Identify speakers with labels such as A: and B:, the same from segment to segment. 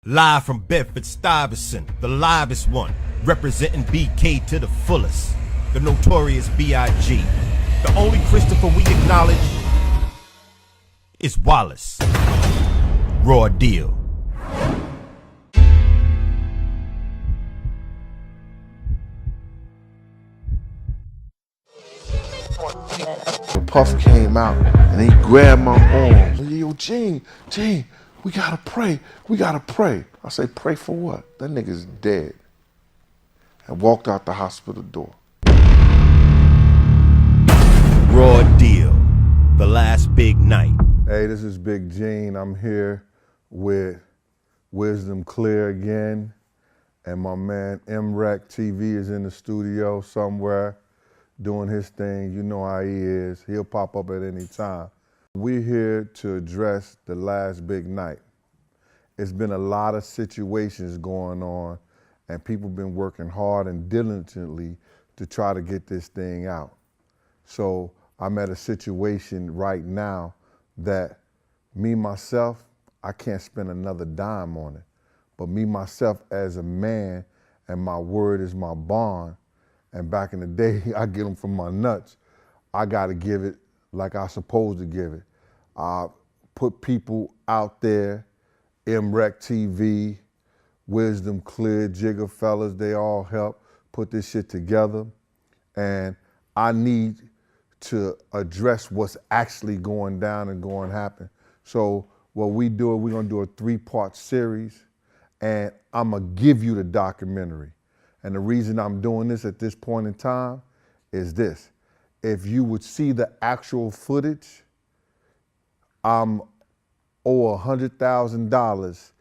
A: Live from Bedford-Stuyvesant, the livest one, representing BK to the fullest. The notorious B.I.G. The only Christopher we acknowledge is Wallace. Raw deal.
B: Puff came out and he grabbed my arm. Yo, Gene, we gotta pray. I say, pray for what? That nigga's dead. And walked out the hospital door.
A: Raw deal. The Last B.I.G Night.
C: Hey, this is Big Gene. I'm here with Wisdom Clear again. And my man MREC TV is in the studio somewhere doing his thing. You know how he is. He'll pop up at any time. We're here to address the Last B.I.G Night. It's been a lot of situations going on and people been working hard and diligently to try to get this thing out. So I'm at a situation right now that me, myself, I can't spend another dime on it. But me, myself, as a man, and my word is my bond, and back in the day, I get them from my nuts, I gotta give it like I'm supposed to give it. I put people out there, MREC TV, Wisdom Clear, Jigger Fellas, they all help put this shit together. And I need to address what's actually going down and going to happen. So what we do, we're gonna do a 3-part series, and I'm gonna give you the documentary. And the reason I'm doing this at this point in time is this. If you would see the actual footage, I'm owe $100,000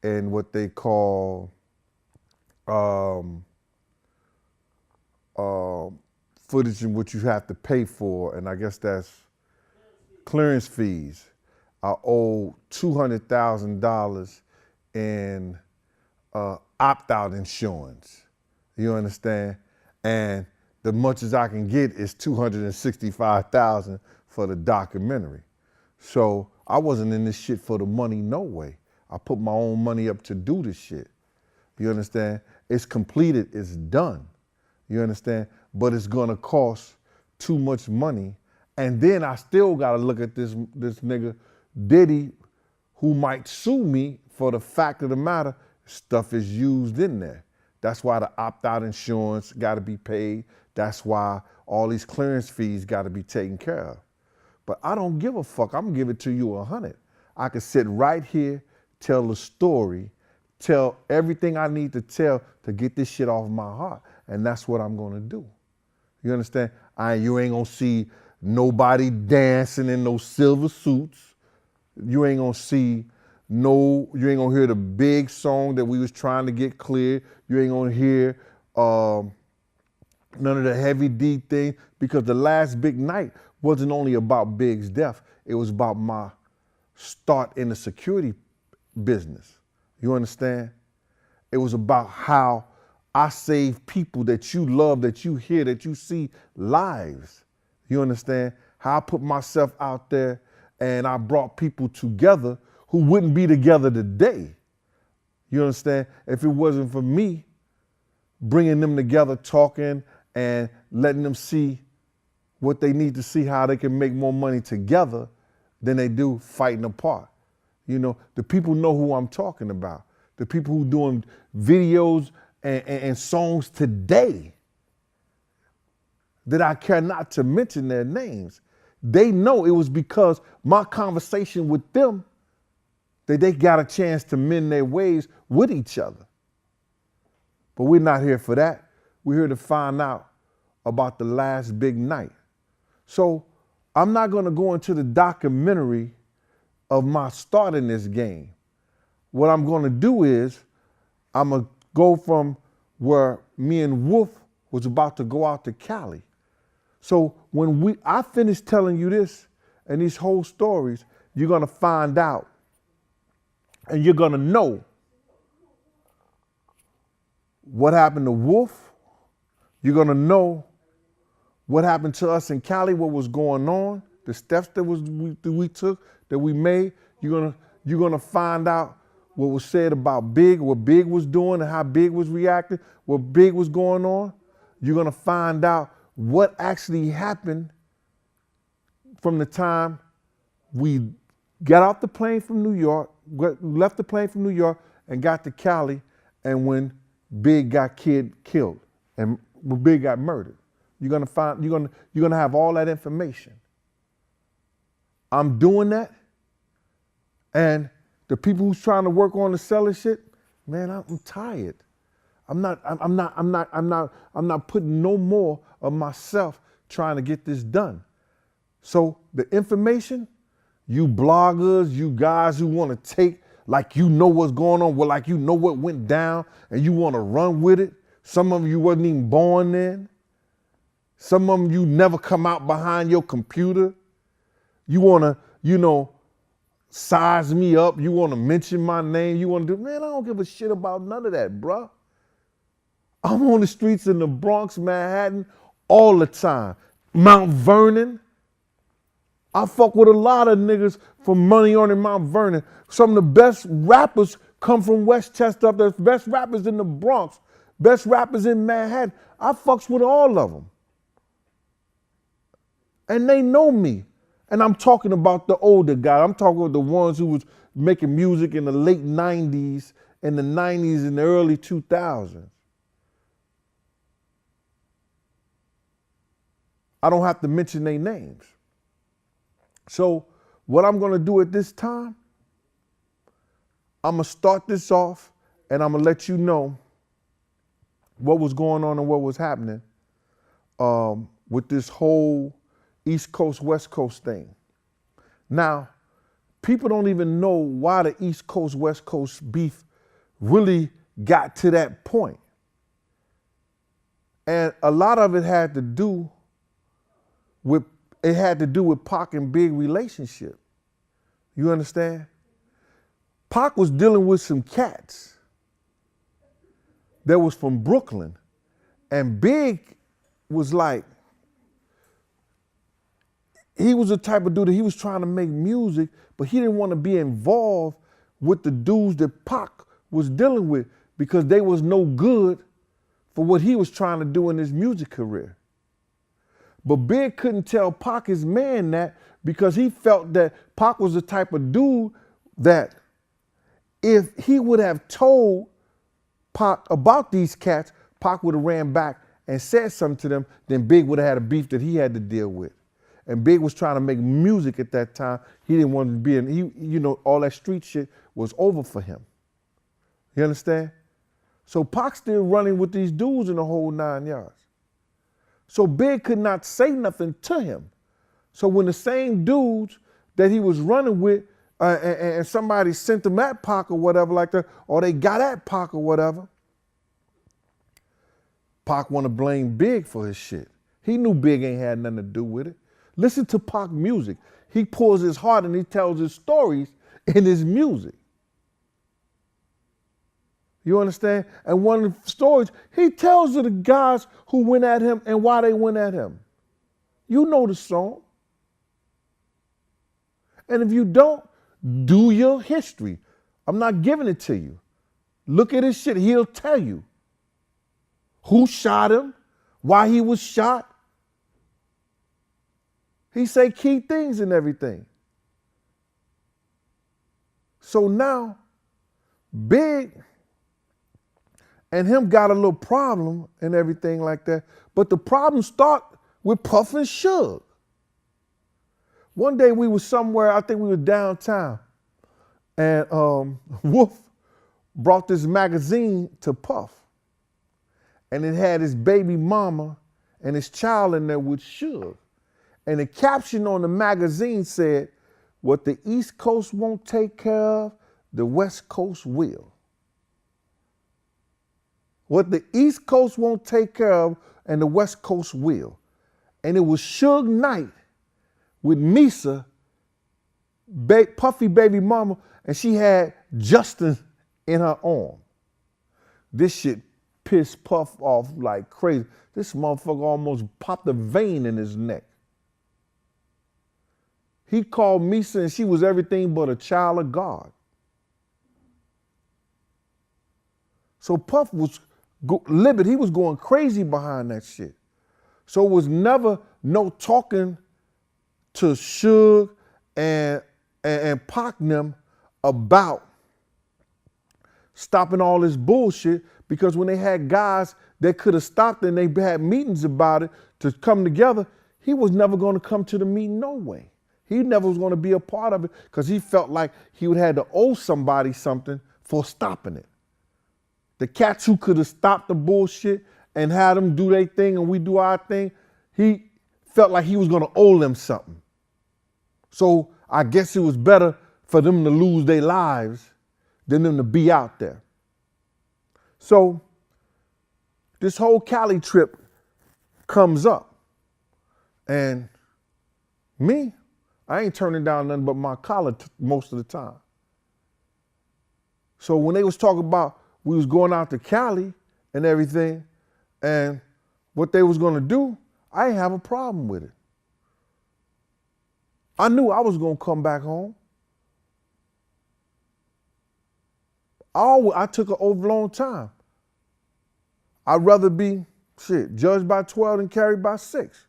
C: in what they call footage in which you have to pay for, and I guess that's clearance fees. I owe $200,000 in opt-out insurance. You understand? And the much as I can get is $265,000 for the documentary. So I wasn't in this shit for the money, no way. I put my own money up to do this shit. You understand? It's completed, it's done. You understand? But it's gonna cost too much money. And then I still gotta look at this nigga Diddy, who might sue me for the fact of the matter, stuff is used in there. That's why the opt-out insurance gotta be paid. That's why all these clearance fees gotta be taken care of. But I don't give a fuck, I'm gonna give it to you 100. I can sit right here, tell the story, tell everything I need to tell to get this shit off my heart. And that's what I'm gonna do. You understand? You ain't gonna see nobody dancing in those silver suits. You ain't gonna see you ain't gonna hear the big song that we was trying to get clear. You ain't gonna hear none of the heavy D thing, because the Last B.I.G Night wasn't only about Big's death, it was about my start in the security business. You understand? It was about how I saved people that you love, that you hear, that you see lives. You understand? How I put myself out there and I brought people together who wouldn't be together today. You understand? If it wasn't for me bringing them together, talking and letting them see what they need to see, how they can make more money together than they do fighting apart. You know, the people know who I'm talking about. The people who doing videos and songs today that I care not to mention their names. They know it was because my conversation with them that they got a chance to mend their ways with each other. But we're not here for that. We're here to find out about the Last B.I.G Night. So I'm not gonna go into the documentary of my start in this game. What I'm gonna do is, I'm gonna go from where me and Wolf was about to go out to Cali. So when I finish telling you this and these whole stories, you're gonna find out and you're gonna know what happened to Wolf. You're gonna know what happened to us in Cali, what was going on, the steps that we took, that we made. You're gonna find out what was said about Big, what Big was doing and how Big was reacting, what Big was going on, you're gonna find out what actually happened from the time we got off the plane from New York, left the plane from New York and got to Cali, and when Big got killed and when Big got murdered. You're gonna have all that information. I'm doing that, and the people who's trying to work on the selling shit, man, I'm tired. I'm not putting no more of myself trying to get this done. So the information, you bloggers, you guys who want to take like you know what's going on, well, like you know what went down and you want to run with it. Some of you wasn't even born then. Some of them you never come out behind your computer. You want to, size me up. You want to mention my name. You want to do, man, I don't give a shit about none of that, bruh. I'm on the streets in the Bronx, Manhattan, all the time. Mount Vernon. I fuck with a lot of niggas from Money on in Mount Vernon. Some of the best rappers come from Westchester. The best rappers in the Bronx. Best rappers in Manhattan. I fucks with all of them. And they know me. And I'm talking about the older guys. I'm talking about the ones who was making music in the late 90s, in the 90s, and the early 2000s. I don't have to mention their names. So what I'm gonna do at this time, I'm gonna start this off and I'm gonna let you know what was going on and what was happening with this whole East Coast, West Coast thing. Now, people don't even know why the East Coast, West Coast beef really got to that point. And a lot of it had to do with Pac and Big relationship. You understand? Pac was dealing with some cats that was from Brooklyn. And Big was like, he was the type of dude that he was trying to make music, but he didn't want to be involved with the dudes that Pac was dealing with because they was no good for what he was trying to do in his music career. But Big couldn't tell Pac, his man, that because he felt that Pac was the type of dude that if he would have told Pac about these cats, Pac would have ran back and said something to them, then Big would have had a beef that he had to deal with. And Big was trying to make music at that time. He didn't want to be in, all that street shit was over for him. You understand? So Pac's still running with these dudes in the whole 9 yards. So Big could not say nothing to him. So when the same dudes that he was running with and somebody sent them at Pac or whatever like that, or they got at Pac or whatever, Pac want to blame Big for his shit. He knew Big ain't had nothing to do with it. Listen to Pac music. He pours his heart and he tells his stories in his music. You understand? And one of the stories, he tells of the guys who went at him and why they went at him. You know the song. And if you don't, do your history. I'm not giving it to you. Look at his shit. He'll tell you who shot him, why he was shot. He say key things and everything. So now, Big and him got a little problem and everything like that. But the problem start with Puff and Suge. One day we was somewhere, I think we were downtown, and Wolf brought this magazine to Puff. And it had his baby mama and his child in there with Suge. And the caption on the magazine said, "What the East Coast won't take care of, the West Coast will." What the East Coast won't take care of, and the West Coast will. And it was Suge Knight with Misa, Puffy baby mama, and she had Justin in her arm. This shit pissed Puff off like crazy. This motherfucker almost popped a vein in his neck. He called Misa and she was everything but a child of God. So Puff was livid. He was going crazy behind that shit. So it was never no talking to Suge and Pac them about stopping all this bullshit, because when they had guys that could have stopped it and they had meetings about it to come together, he was never going to come to the meeting no way. He never was going to be a part of it because he felt like he would have to owe somebody something for stopping it. The cats who could have stopped the bullshit and had them do their thing and we do our thing, he felt like he was going to owe them something. So I guess it was better for them to lose their lives than them to be out there. So this whole Cali trip comes up, and me, I ain't turning down nothing but my collar most of the time. So when they was talking about we was going out to Cali and everything and what they was gonna do, I didn't have a problem with it. I knew I was gonna come back home. I took an overlong time. I'd rather be, judged by 12 than carried by 6.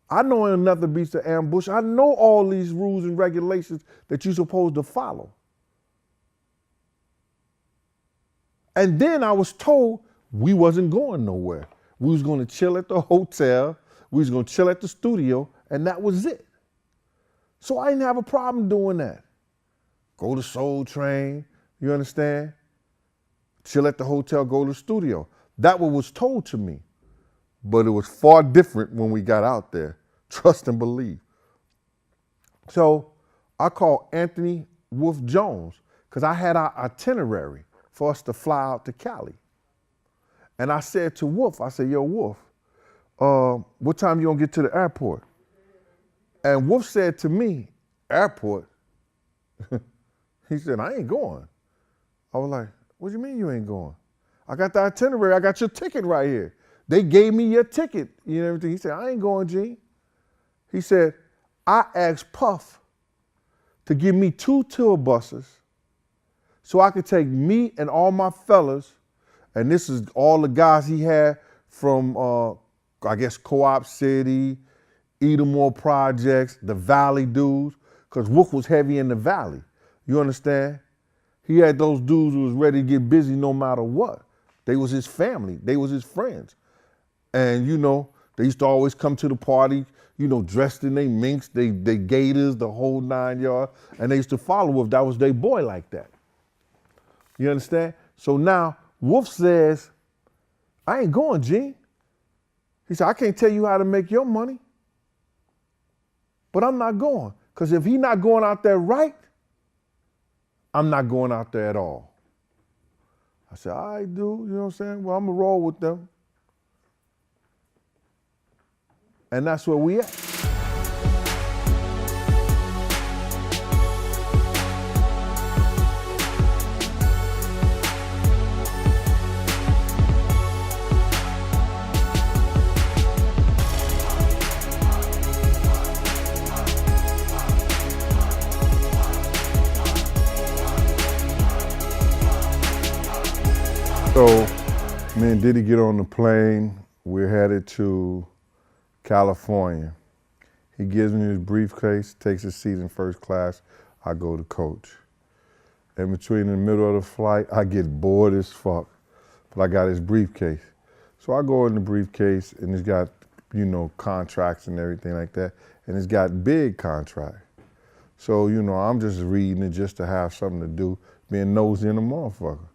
C: I know enough to beat the ambush. I know all these rules and regulations that you're supposed to follow. And then I was told we wasn't going nowhere. We was gonna chill at the hotel, we was gonna chill at the studio, and that was it. So I didn't have a problem doing that. Go to Soul Train, you understand? Chill at the hotel, go to the studio. That what was told to me. But it was far different when we got out there. Trust and believe. So I called Anthony Wolf Jones because I had our itinerary for us to fly out to Cali. And I said to Wolf, I said, yo, Wolf, what time you gonna get to the airport? And Wolf said to me, airport? He said, I ain't going. I was like, what do you mean you ain't going? I got the itinerary, I got your ticket right here. They gave me your ticket, you know, everything. He said, I ain't going, G. He said, I asked Puff to give me 2 tour buses so I could take me and all my fellas, and this is all the guys he had from, I guess, Co-op City, Edomore Projects, the Valley dudes, because Wolf was heavy in the Valley. You understand? He had those dudes who was ready to get busy no matter what. They was his family. They was his friends. And, you know, they used to always come to the party, you know, dressed in their minks, they gators, the whole 9 yards. And they used to follow Wolf. That was their boy like that. You understand? So now Wolf says, I ain't going, Gene. He said, I can't tell you how to make your money, but I'm not going. Because if he not going out there right, I'm not going out there at all. I said, all right, dude, you know what I'm saying? Well, I'm going to roll with them. And that's where we at. So me and Diddy get on the plane. We're headed to California. He gives me his briefcase, takes a seat in first class. I go to coach. In between the middle of the flight, I get bored as fuck, but I got his briefcase. So I go in the briefcase and it's got, you know, contracts and everything like that. And it's got big contracts. So, you know, I'm just reading it just to have something to do, being nosy in the motherfucker.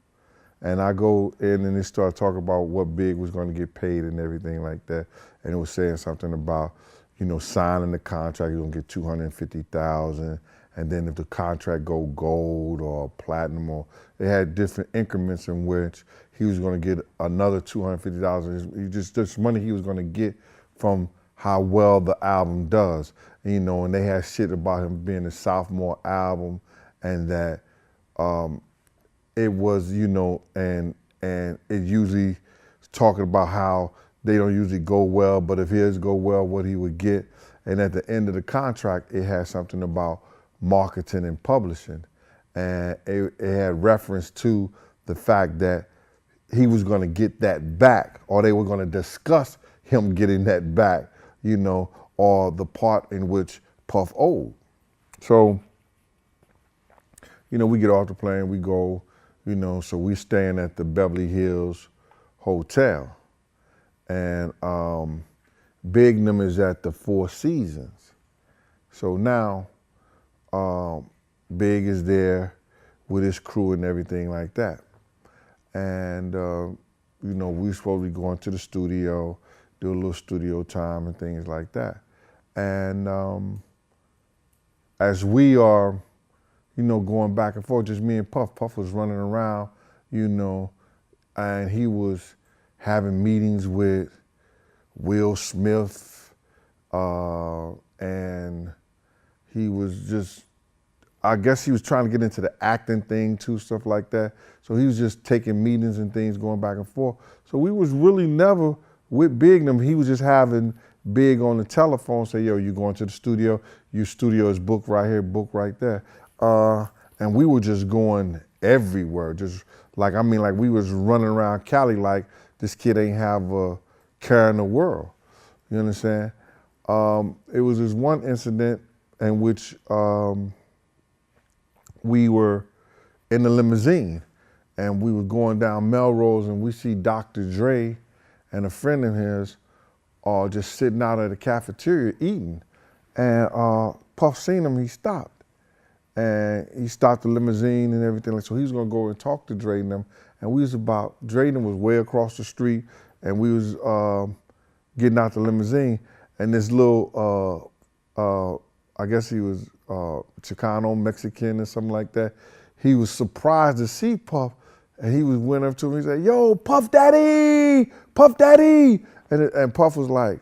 C: And I go in and they start talking about what Big was going to get paid and everything like that. And it was saying something about, you know, signing the contract, you're going to get $250,000. And then if the contract go gold or platinum, or they had different increments in which he was going to get another $250,000. Just this money he was going to get from how well the album does. And, you know, and they had shit about him being a sophomore album and that it was, you know, and it usually talking about how they don't usually go well, but if his go well, what he would get. And at the end of the contract, it had something about marketing and publishing. and it had reference to the fact that he was going to get that back, or they were going to discuss him getting that back, you know, or the part in which Puff owed. So, you know, we get off the plane, we go, you know, so we staying at the Beverly Hills Hotel, and Big and them is at the Four Seasons. So now, Big is there with his crew and everything like that. And, you know, we supposed to be going to the studio, do a little studio time and things like that. And as we are, you know, going back and forth, just me and Puff. Puff was running around, you know, and he was having meetings with Will Smith, and he was just, I guess he was trying to get into the acting thing too, stuff like that. So he was just taking meetings and things, going back and forth. So we was really never with Big and them. He was just having Big on the telephone, say, yo, you going to the studio? Your studio is booked right here, booked right there. And we were just going everywhere. Just like, I mean, like we was running around Cali like this kid ain't have a care in the world. You understand? It was this one incident in which we were in the limousine and we were going down Melrose and we see Dr. Dre and a friend of his just sitting out at the cafeteria eating. And Puff seen him, he stopped. And he stopped the limousine and everything. So he was gonna go and talk to Dre and them. And we was about, Dre and them was way across the street and we was getting out the limousine. And this little, I guess he was Chicano, Mexican or something like that. He was surprised to see Puff and he went up to him, he said, yo, Puff Daddy, Puff Daddy. And Puff was like,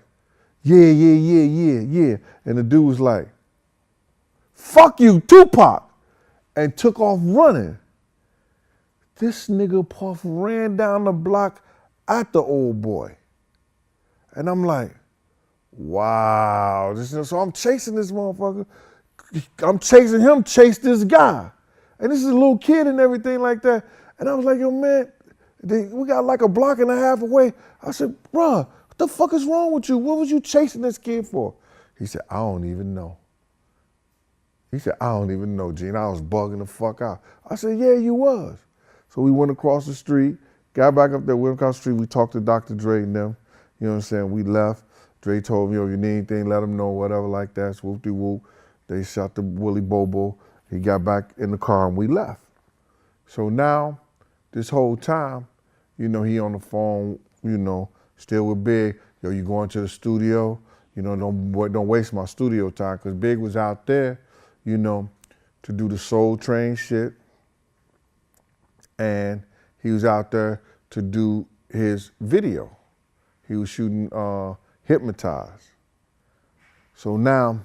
C: yeah. And the dude was like, fuck you, Tupac, and took off running. This nigga Puff ran down the block at the old boy. And I'm like, wow. So I'm chasing this motherfucker. I'm chasing him, chase this guy. And this is a little kid and everything like that. And I was like, yo, man, we got like a block and a half away. I said, bruh, what the fuck is wrong with you? What was you chasing this kid for? He said, I don't even know. He said, I don't even know, Gene. I was bugging the fuck out. I said, yeah, you was. So we went across the street, got back up there, went across the street, we talked to Dr. Dre and them. You know what I'm saying? We left. Dre told me, yo, you need anything, let him know, whatever like that. So whoop-de-whoop. They shot the Willie Bobo. He got back in the car and we left. So now, this whole time, you know, he on the phone, you know, still with Big. Yo, you going to the studio? You know, don't waste my studio time, because Big was out there, you know, to do the Soul Train shit. And he was out there to do his video. He was shooting Hypnotize. So now,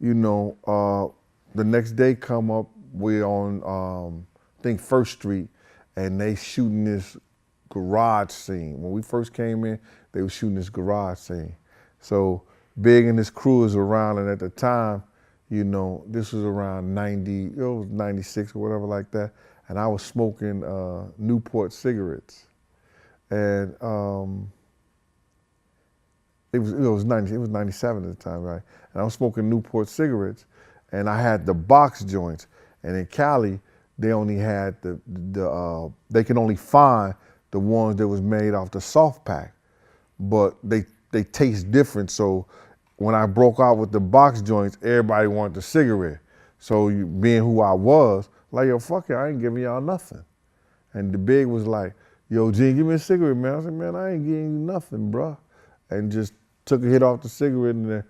C: you know, the next day come up, we're on, I think First Street, and they shooting this garage scene. When we first came in, they were shooting this garage scene. So Big and his crew is around, and at the time, you know, this was around 90, it was 96 or whatever like that, and I was smoking Newport cigarettes. And it was 97 at the time, right? And I was smoking Newport cigarettes, and I had the box joints. And in Cali, they only had they can only find the ones that was made off the soft pack, but they taste different. So when I broke out with the box joints, everybody wanted the cigarette. So being who I was, like, yo, fuck it, I ain't giving y'all nothing. And the Big was like, yo, Gene, give me a cigarette, man. I said, man, I ain't giving you nothing, bro. And just took a hit off the cigarette and then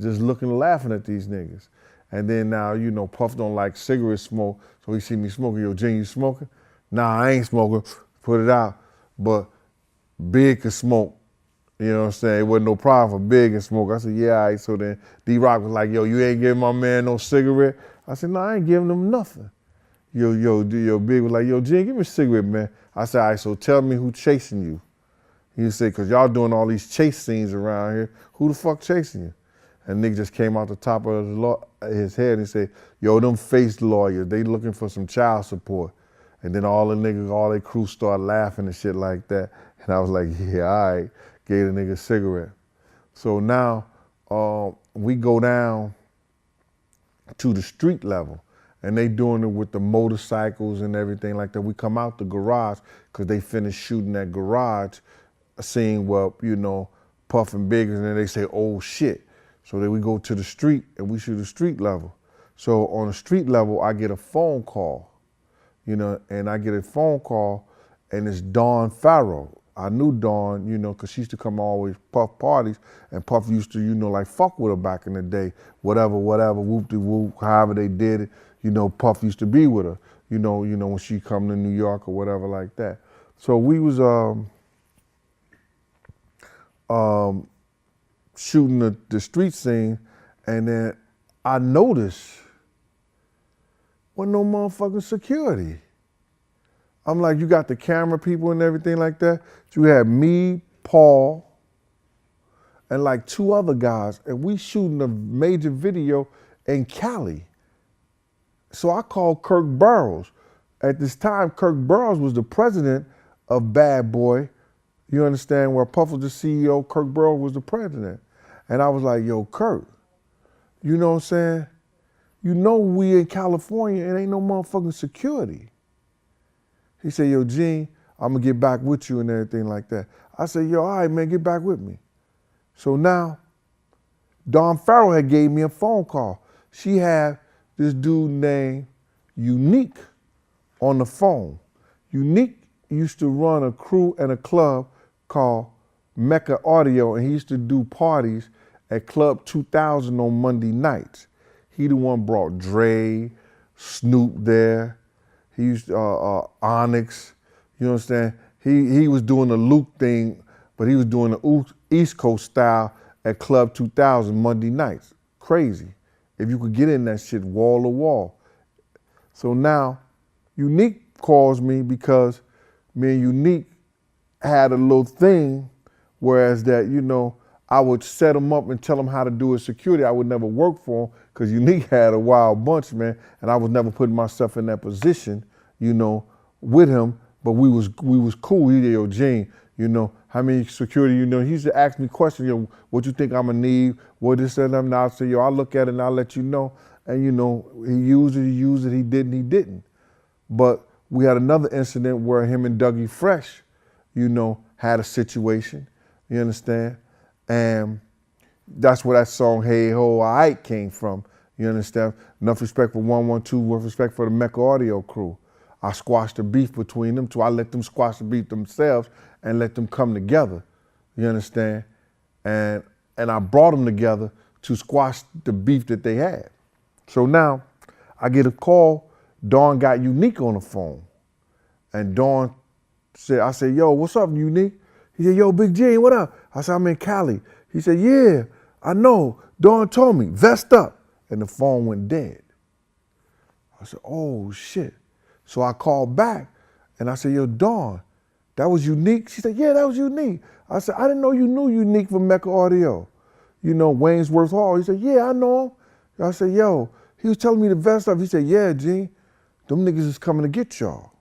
C: just looking and laughing at these niggas. And then now, you know, Puff don't like cigarette smoke, so he see me smoking. Yo, Gene, you smoking? Nah, I ain't smoking. Put it out. But Big could smoke. You know what I'm saying? It wasn't no problem for Big and smoke. I said, yeah, all right. So then D-Rock was like, yo, you ain't giving my man no cigarette? I said, no, I ain't giving him nothing. Yo, Big was like, yo, Gene, give me a cigarette, man. I said, all right, so tell me who chasing you. He said, because y'all doing all these chase scenes around here. Who the fuck chasing you? And nigga just came out the top of his head and said, yo, them face lawyers, they looking for some child support. And then all the niggas, all their crew started laughing and shit like that. And I was like, yeah, all right. Gave the nigga a cigarette. So now we go down to the street level, and they doing it with the motorcycles and everything like that. We come out the garage because they finished shooting that garage scene where, you know, Puff and Big, and then they say, oh shit. So then we go to the street and we shoot the street level. So on the street level, I get a phone call, you know, and I get a phone call, and it's Dawn Farrow. I knew Dawn, you know, because she used to come always Puff parties, and Puff used to, you know, like fuck with her back in the day. Whatever, whoop-de-whoop, however they did it, you know, Puff used to be with her, you know, when she come to New York or whatever like that. So we was shooting the street scene, and then I noticed wasn't no motherfucking security. I'm like, you got the camera people and everything like that. You had me, Paul, and like 2 other guys, and we shooting a major video in Cali. So I called Kirk Burrows. At this time, Kirk Burrows was the president of Bad Boy. You understand? Where Puff was the CEO, Kirk Burrows was the president. And I was like, yo, Kirk, you know what I'm saying? You know we in California and ain't no motherfucking security. He said, yo, Gene, I'm gonna get back with you and everything like that. I said, yo, all right, man, get back with me. So now, Dawn Farrow had gave me a phone call. She had this dude named Unique on the phone. Unique used to run a crew and a club called Mecca Audio, and he used to do parties at Club 2000 on Monday nights. He the one brought Dre, Snoop there. He used Onyx, you understand? He was doing the Luke thing, but he was doing the East Coast style at Club 2000 Monday nights. Crazy. If you could get in that shit wall to wall. So now, Unique calls me because me and Unique had a little thing, whereas that, you know, I would set him up and tell him how to do his security. I would never work for him because Unique had a wild bunch, man, and I was never putting myself in that position, you know, with him. But we was cool. He said, yo, Gene, you know, how many security, you know, he used to ask me questions, yo, what you think I'm gonna need, what this and that, and I'll say, yo, I'll look at it and I'll let you know. And you know, he used it, he didn't. But we had another incident where him and Dougie Fresh, you know, had a situation, you understand? And that's where that song, Hey Ho, Aight came from, you understand? Enough respect for 112, with respect for the Mecca Audio crew. I squashed the beef between them two. I let them squash the beef themselves and let them come together, you understand? And I brought them together to squash the beef that they had. So now I get a call, Dawn got Unique on the phone. And Dawn said, I said, yo, what's up, Unique? He said, yo, Big Gene, what up? I said, I'm in Cali. He said, yeah, I know. Dawn told me, vest up. And the phone went dead. I said, oh, shit. So I called back and I said, yo, Dawn, that was Unique? She said, yeah, that was Unique. I said, I didn't know you knew Unique from Mecca Audio. You know, Waynesworth Hall. He said, yeah, I know him. I said, yo, he was telling me to vest up. He said, yeah, Gene, them niggas is coming to get y'all.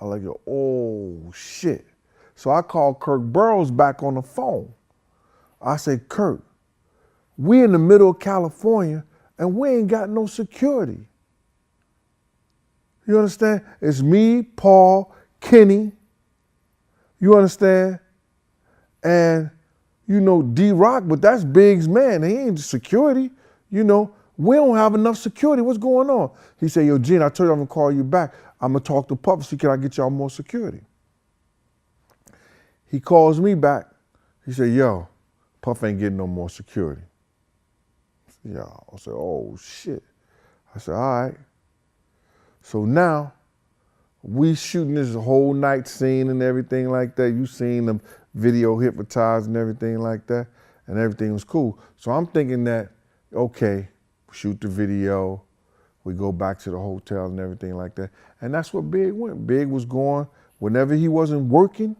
C: I was like, oh, shit. So I called Kirk Burrows back on the phone. I said, Kirk, we in the middle of California and we ain't got no security. You understand? It's me, Paul, Kenny, you understand? And, you know, D-Rock, but that's Big's man. He ain't security, you know. We don't have enough security. What's going on? He said, yo, Gene, I told you I'm gonna call you back. I'm gonna talk to Puff, see can I get y'all more security? He calls me back. He said, yo, Puff ain't getting no more security. Yeah, I said, oh shit. I said, all right. So now we shooting this whole night scene and everything like that. You seen the video hypnotized and everything like that, and everything was cool. So I'm thinking that, okay, shoot the video, we go back to the hotel and everything like that. And that's what Big went. Big was going, whenever he wasn't working,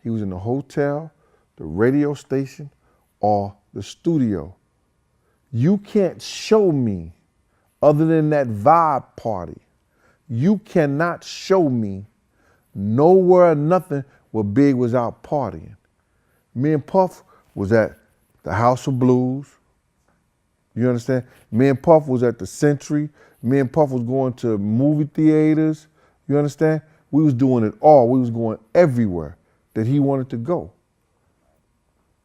C: he was in the hotel, the radio station, or the studio. You can't show me, other than that vibe party, you cannot show me nowhere or nothing where Big was out partying. Me and Puff was at the House of Blues. You understand? Me and Puff was at the Century. Me and Puff was going to movie theaters. You understand? We was doing it all. We was going everywhere that he wanted to go.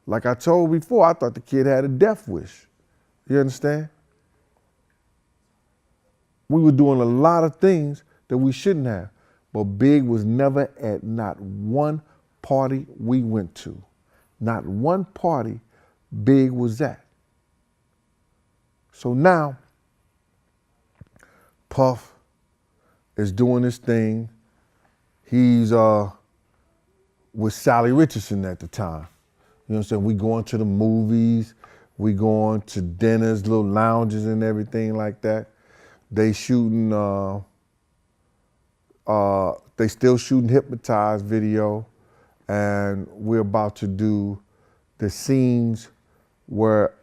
C: Like I told before, I thought the kid had a death wish. You understand? We were doing a lot of things that we shouldn't have. But Big was never at not one party we went to. Not one party Big was at. So now, Puff is doing his thing. He's with Sally Richardson at the time. You know what I'm saying? We going to the movies, we going to dinners, little lounges and everything like that. They shooting, they still shooting Hypnotized video, and we're about to do the scenes where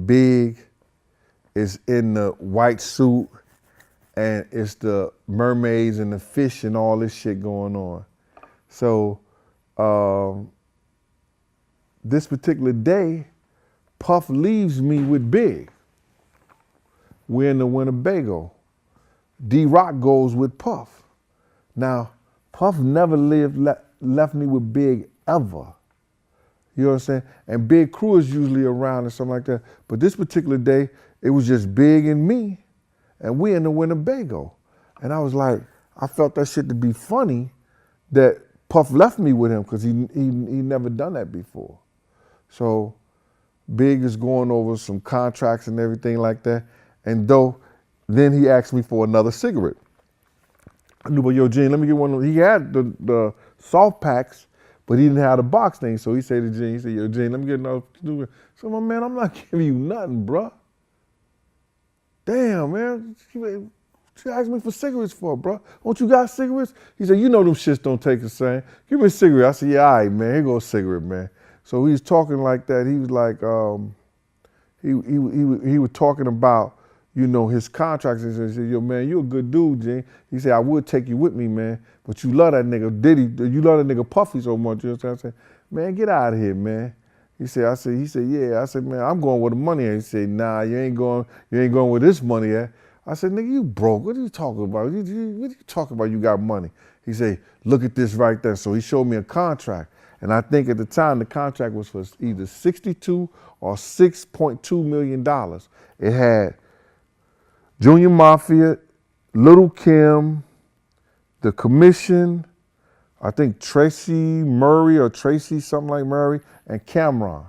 C: Big is in the white suit and it's the mermaids and the fish and all this shit going on. So this particular day, Puff leaves me with Big. We're in the Winnebago. D-Rock goes with Puff. Now, Puff never left me with Big ever. You know what I'm saying? And Big Crew is usually around and something like that. But this particular day, it was just Big and me, and we in the Winnebago. And I was like, I felt that shit to be funny that Puff left me with him because he never done that before. So Big is going over some contracts and everything like that. And then he asked me for another cigarette. I knew, but yo, Gene, let me get one. He had the soft packs, but he didn't have the box thing. So he said to Gene, he said, yo, Gene, let me get another cigarette. So my man, I'm not giving you nothing, bruh. Damn, man. She asked me for cigarettes for, bro. Don't you got cigarettes? He said, you know them shits don't take the same. Give me a cigarette. I said, yeah, all right, man. Here goes a cigarette, man. So he was talking like that. He was like, he was talking about, you know, his contracts. He said, yo, man, you a good dude, Gene. He said, I would take you with me, man, but you love that nigga Diddy. You love that nigga Puffy so much. You know what I'm saying? Man, get out of here, man. He said, yeah. I said, man, I'm going where the money at. He said, nah, you ain't going where this money at. I said, nigga, you broke. What are you talking about? What are you talking about? You got money. He said, look at this right there. So he showed me a contract. And I think at the time the contract was for either $62 or $6.2 million. It had Junior Mafia, Little Kim, The Commission, I think Tracy Murray or Tracy something like Murray, and Cameron.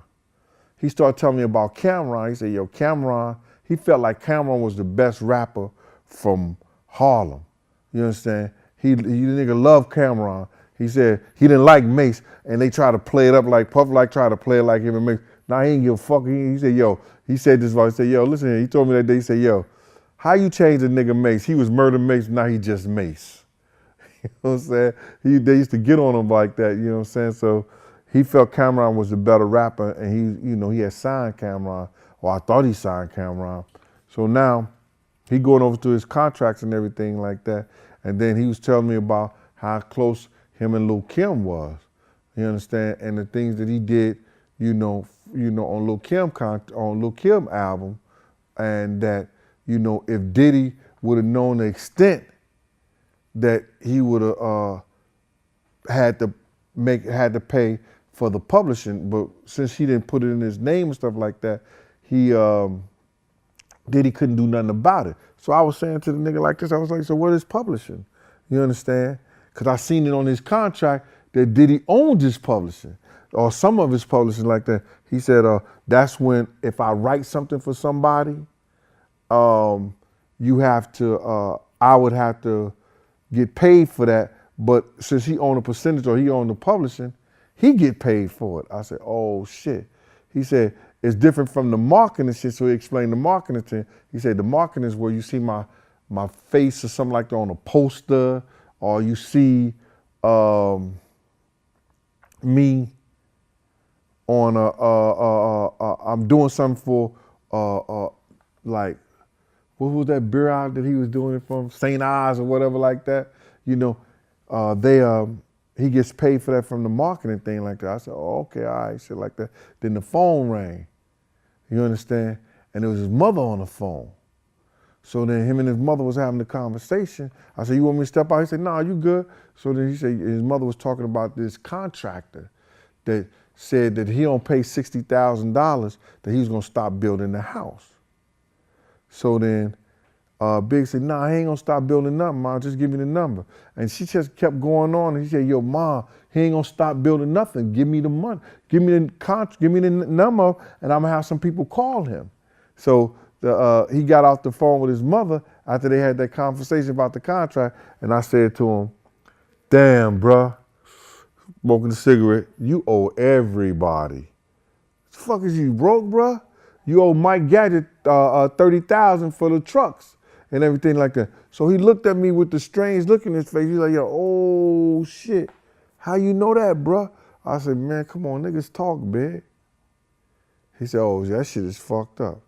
C: He started telling me about Cameron. He said, yo, Cameron, he felt like Cameron was the best rapper from Harlem. You understand? The nigga loved Cameron. He said he didn't like Mace, and they tried to play it up like Puff like tried to play it like him and Mace. Nah, he ain't give a fuck. He said, yo, he said this, he said, yo, listen here. He told me that day, he said, yo, how you change a nigga Mace? He was Murder Mace, now he just Mace. You know what I'm saying? They used to get on him like that, you know what I'm saying? So he felt Cameron was the better rapper, and he had signed Cameron, or I thought he signed Cameron. So now he going over to his contracts and everything like that. And then he was telling me about how close him and Lil Kim was. You understand? And the things that he did, on Lil Kim album, and that, if Diddy would have known the extent that he would have had to pay for the publishing, but since he didn't put it in his name and stuff like that, Diddy couldn't do nothing about it. So I was saying to the nigga like this, I was like, so what is publishing? You understand? Because I seen it on his contract that Diddy owned his publishing, or some of his publishing like that. He said, that's when if I write something for somebody, you have to, I would have to get paid for that. But since he owned a percentage or he owned the publishing, he get paid for it. I said, oh shit. He said, it's different from the marketing shit. So he explained the marketing to him. He said, the marketing is where you see my face or something like that on a poster, or you see me on I'm doing something for like, what was that beer out that he was doing it from? St. Ives or whatever like that. You know, he gets paid for that from the marketing thing like that. I said, oh, okay, all right, shit like that. Then the phone rang. You understand? And it was his mother on the phone. So then him and his mother was having the conversation. I said, you want me to step out? He said, nah, you good. So then he said his mother was talking about this contractor that said that he don't pay $60,000, that he was gonna stop building the house. So then Big said, nah, he ain't gonna stop building nothing, Mom, just give me the number. And she just kept going on, and he said, yo, Mom, he ain't gonna stop building nothing. Give me the money, give me the number, and I'm gonna have some people call him. So he got off the phone with his mother after they had that conversation about the contract, and I said to him, damn, bruh, smoking a cigarette, you owe everybody. The fuck is you, broke, bruh? You owe Mike Gadget $30,000 for the trucks and everything like that. So he looked at me with the strange look in his face. He's like, yo, oh shit, how you know that, bruh? I said, man, come on, niggas talk, big. He said, oh, that shit is fucked up.